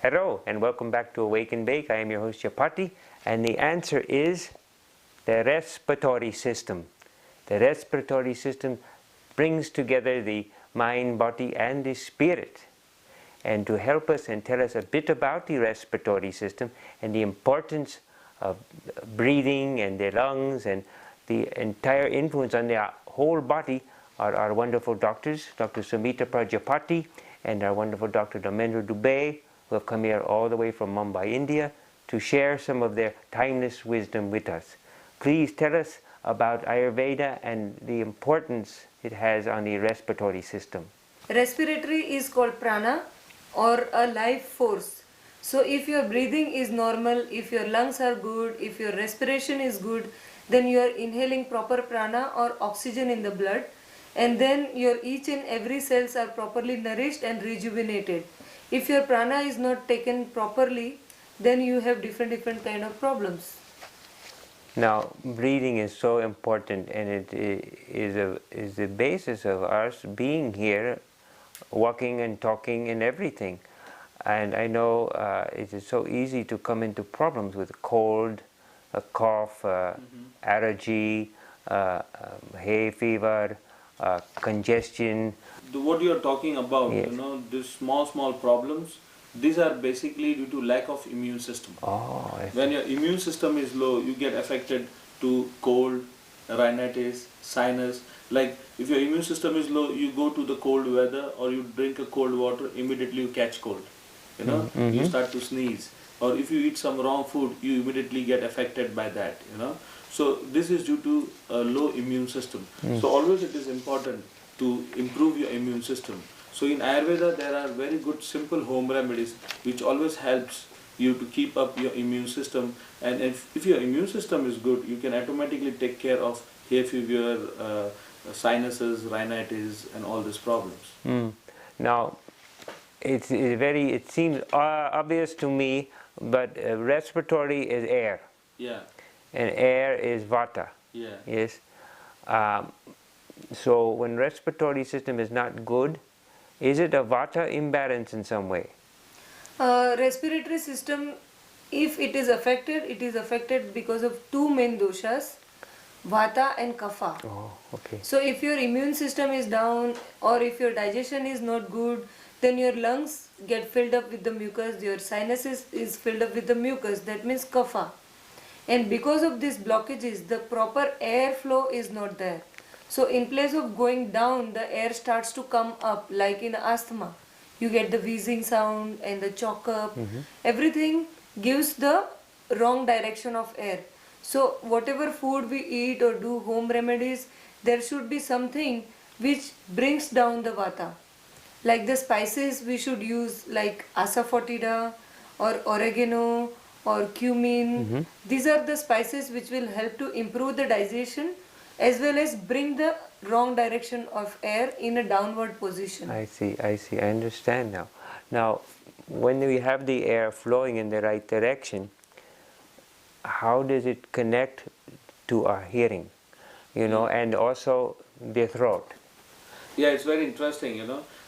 Hello and welcome back to Awake and Bake. I am your host Chapati, and the answer is the respiratory system. The respiratory system brings together the mind, body and the spirit. And to help us and tell us a bit about the respiratory system and the importance of breathing and the lungs and the entire influence on the whole body are our wonderful doctors, Dr. Sumita Prajapati and our wonderful Dr. Dharmendra Dubey, who have come here all the way from Mumbai, India, to share some of their timeless wisdom with us. Please tell us about Ayurveda and the importance it has on the respiratory system. Respiratory is called prana or a life force. So if your breathing is normal, if your lungs are good, if your respiration is good, then you are inhaling proper prana or oxygen in the blood, and then your each and every cells are properly nourished and rejuvenated. If your prana is not taken properly, then you have different kind of problems. Now, breathing is so important, and it is the basis of us being here, walking and talking and everything. And I know it is so easy to come into problems with a cold, a cough, allergy, hay fever, congestion. What you are talking about, Yes. these small problems, these are basically due to lack of immune system. Oh, I see. When your immune system is low, you get affected to cold, rhinitis, sinus. Like if your immune system is low, you go to the cold weather or you drink a cold water, immediately you catch cold. You start to sneeze. Or if you eat some wrong food, you immediately get affected by that. So this is due to a low immune system. So always it is important to improve your immune system. So in Ayurveda there are very good simple home remedies which always helps you to keep up your immune system, and if your immune system is good, you can automatically take care of hay fever, sinuses, rhinitis and all these problems. Now, it seems obvious to me, but respiratory is air, Yeah, and air is vata. yeah. Yes. So when respiratory system is not good, is it a vata imbalance in some way? Respiratory system, if it is affected because of two main doshas, vata and kapha. Oh, okay. So if your immune system is down or if your digestion is not good, then your lungs get filled up with the mucus, your sinuses is filled up with the mucus, that means kapha. And because of these blockages, the proper air flow is not there. So in place of going down, the air starts to come up, like in asthma. You get the wheezing sound and the choke up. Everything gives the wrong direction of air. So whatever food we eat or do home remedies, there should be something which brings down the vata. Like the spices we should use, like asafoetida or oregano or cumin. These are the spices which will help to improve the digestion as well as bring the wrong direction of air in a downward position. I see, I understand now. Now, when we have the air flowing in the right direction, how does it connect to our hearing? And also the throat. Yeah, it's very interesting,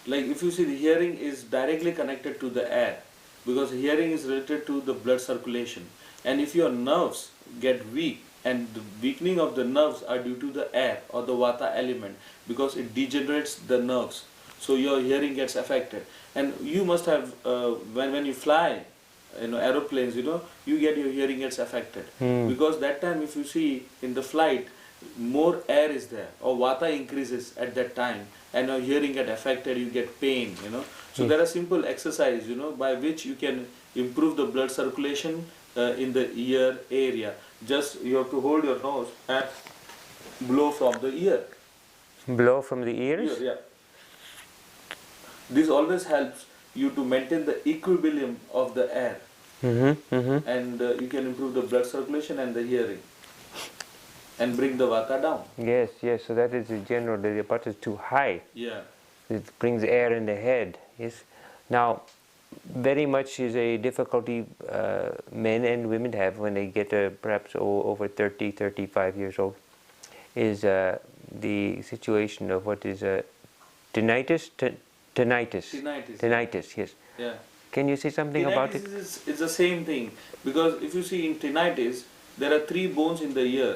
Like if you see, the hearing is directly connected to the air because hearing is related to the blood circulation. And if your nerves get weak, and the weakening of the nerves are due to the air or the vata element because it degenerates the nerves. So your hearing gets affected. And you must have, when you fly, aeroplanes, you get your hearing gets affected. Because that time if you see in the flight, more air is there or vata increases at that time and your hearing get affected, you get pain, So there are simple exercise, by which you can improve the blood circulation in the ear area. Just you have to hold your nose and blow from the ear. Blow from the ears? Yeah. This always helps you to maintain the equilibrium of the air. And you can improve the blood circulation and the hearing and bring the vata down. Yes, so that is the general, the vata is too high. Yeah. It brings air in the head. Yes. Now, very much is a difficulty men and women have when they get perhaps over 30, 35 years old, is the situation of what is tinnitus? Tinnitus, yes. Yeah. Can you say something about it? Tinnitus is the same thing, because if you see in tinnitus, there are three bones in the ear,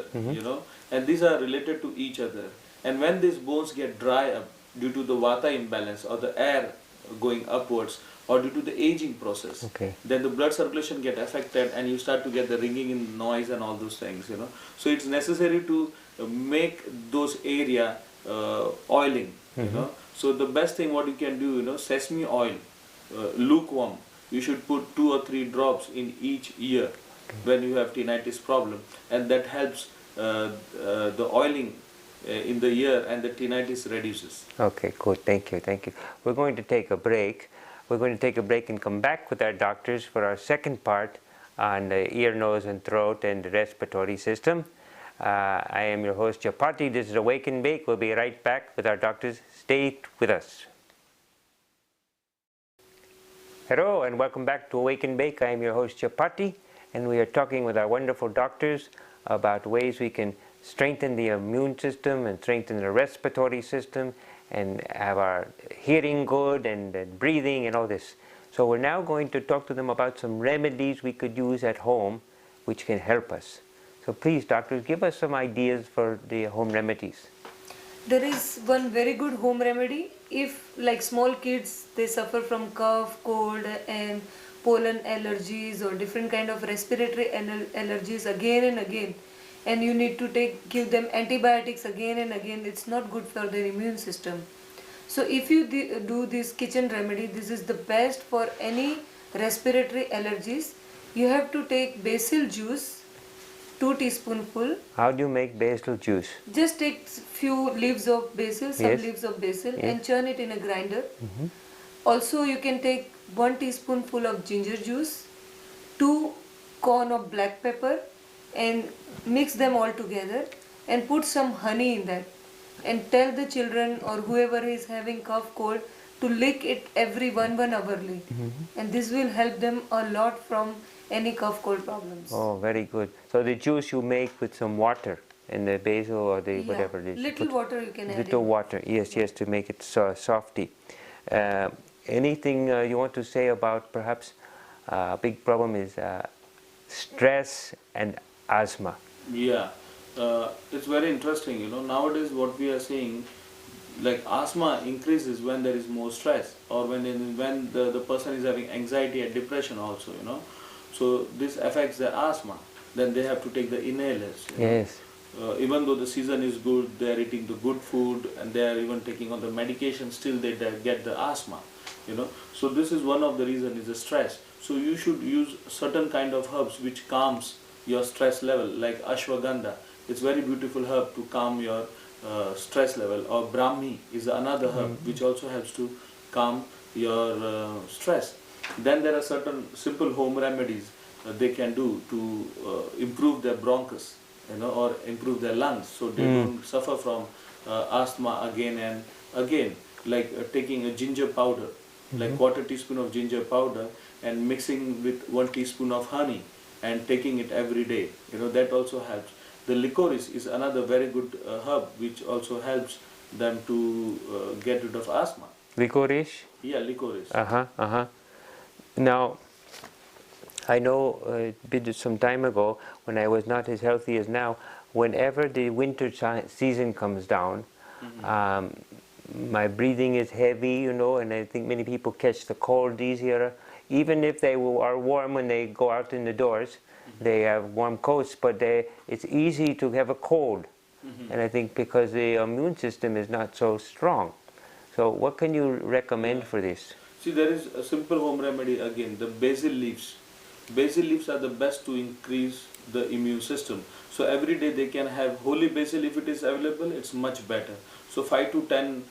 and these are related to each other. And when these bones get dry up due to the vata imbalance or the air going upwards or due to the aging process, then the blood circulation get affected and you start to get the ringing in noise and all those things, So it's necessary to make those area oiling, So the best thing what you can do, sesame oil, lukewarm, you should put 2 or 3 drops in each ear when you have tinnitus problem, and that helps the oiling in the ear, and the tinnitus reduces. Okay, good. Thank you. Thank you. We're going to take a break. We're going to take a break and come back with our doctors for our second part on the ear, nose, and throat and the respiratory system. I am your host, Chapati. This is Awake and Bake. We'll be right back with our doctors. Stay with us. Hello, and welcome back to Awake and Bake. I am your host, Chapati, and we are talking with our wonderful doctors about ways we can strengthen the immune system and strengthen the respiratory system and have our hearing good and breathing and all this. So we're now going to talk to them about some remedies we could use at home which can help us. So please, doctors, give us some ideas for the home remedies. There is one very good home remedy. If like small kids, they suffer from cough, cold and pollen allergies or different kind of respiratory allergies again and again, and you need to give them antibiotics again and again, it's not good for their immune system. So if you do this kitchen remedy, this is the best for any respiratory allergies. You have to take basil juice, 2 teaspoonful. How do you make basil juice? Just take few leaves of basil, some leaves of basil, and churn it in a grinder. Also you can take 1 teaspoonful of ginger juice, 2 corn of black pepper, and mix them all together and put some honey in that, and tell the children or whoever is having cough cold to lick it every 1 hourly, and this will help them a lot from any cough cold problems. Oh, very good. So the juice you make with some water and the basil or the whatever it is. Little water you can add. Little water, yes, to make it softy. Anything you want to say about perhaps a big problem is stress and asthma? Yeah, it's very interesting. Nowadays what we are seeing, like asthma increases when there is more stress, or when the person is having anxiety and depression also. So this affects their asthma. Then they have to take the inhalers. Yes. Even though the season is good, they are eating the good food and they are even taking on the medication, still they get the asthma. So this is one of the reasons is the stress. So you should use certain kind of herbs which calms your stress level, like ashwagandha. It's very beautiful herb to calm your stress level. Or brahmi is another herb which also helps to calm your stress. Then there are certain simple home remedies they can do to improve their bronchus, or improve their lungs, so they don't suffer from asthma again and again. Like taking a ginger powder, like 1/4 teaspoon of ginger powder, and mixing with 1 teaspoon of honey, and taking it every day. That also helps. The licorice is another very good herb which also helps them to get rid of asthma. Licorice? Yeah, licorice. Now, I know it been some time ago when I was not as healthy as now, whenever the winter season comes down, my breathing is heavy, and I think many people catch the cold easier. Even if they are warm when they go out in the doors, they have warm coats, but it's easy to have a cold. And I think because the immune system is not so strong. So what can you recommend for this? See, there is a simple home remedy again, the basil leaves. Basil leaves are the best to increase the immune system. So every day they can have holy basil if it is available, it's much better. So 5 to 10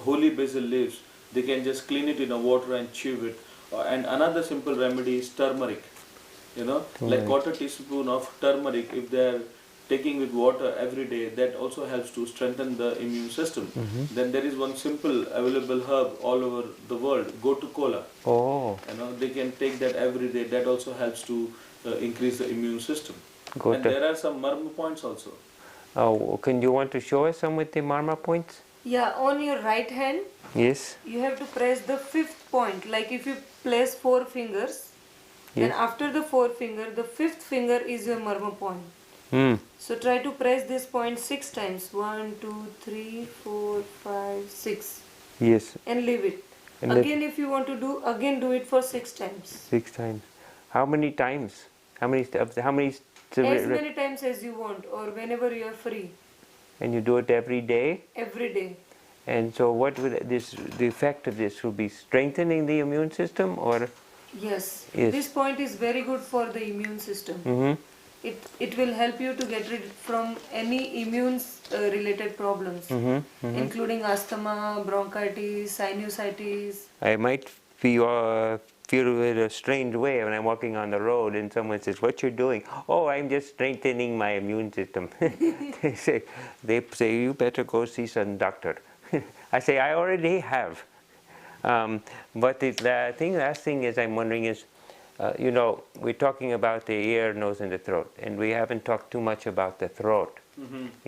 holy basil leaves, they can just clean it in a water and chew it. And another simple remedy is turmeric. Like 1/4 teaspoon of turmeric, if they are taking with water every day, that also helps to strengthen the immune system. Then there is one simple available herb all over the world, gotu kola. Oh. They can take that every day. That also helps to increase the immune system. And there are some marma points also. Oh, can you want to show us some with the marma points? Yeah, on your right hand, Yes. you have to press the fifth point. Like if you place 4 fingers, then Yes. after the 4 finger, the fifth finger is your marma point. Hmm. So try to press this point 6 times. 1, 2, 3, 4, 5, 6. Yes. And leave it. And let Again, if you want to do, again do it for 6 times. 6 times. How many times? How many steps? How many? As many times as you want, or whenever you are free. And you do it every day. Every day. And so, what would this? The effect of this will be strengthening the immune system, or Yes. yes. This point is very good for the immune system. Mm-hmm. It will help you to get rid from any immune related problems, including asthma, bronchitis, sinusitis. I might feel in a strange way when I'm walking on the road and someone says, "What you're doing?" "Oh, I'm just strengthening my immune system." they say you better go see some doctor. I say I already have. But the last thing is I'm wondering is, you know, we're talking about the ear, nose, and the throat, and we haven't talked too much about the throat.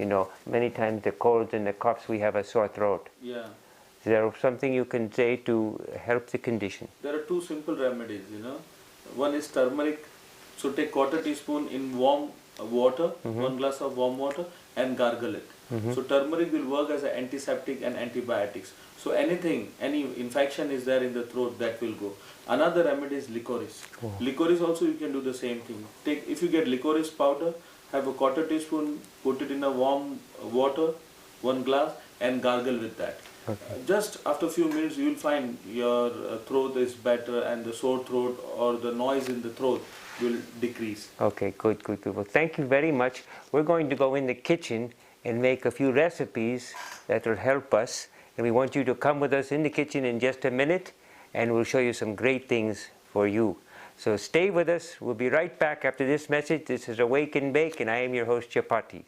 You know, many times the colds and the coughs, we have a sore throat. Yeah. Is there something you can say to help the condition? There are two simple remedies, you know. One is turmeric. So take quarter teaspoon in warm water, 1 glass of warm water, and gargle it. So turmeric will work as an antiseptic and antibiotics. So anything, any infection is there in the throat, that will go. Another remedy is licorice. Licorice also you can do the same thing. If you get licorice powder, have a quarter teaspoon, put it in a warm water, 1 glass, and gargle with that. Just after a few minutes, you will find your throat is better, and the sore throat or the noise in the throat will decrease. Okay, good. Well, thank you very much. We're going to go in the kitchen and make a few recipes that will help us. And we want you to come with us in the kitchen in just a minute, and we'll show you some great things for you. So stay with us. We'll be right back after this message. This is Awake and Bake, and I am your host, Chapati.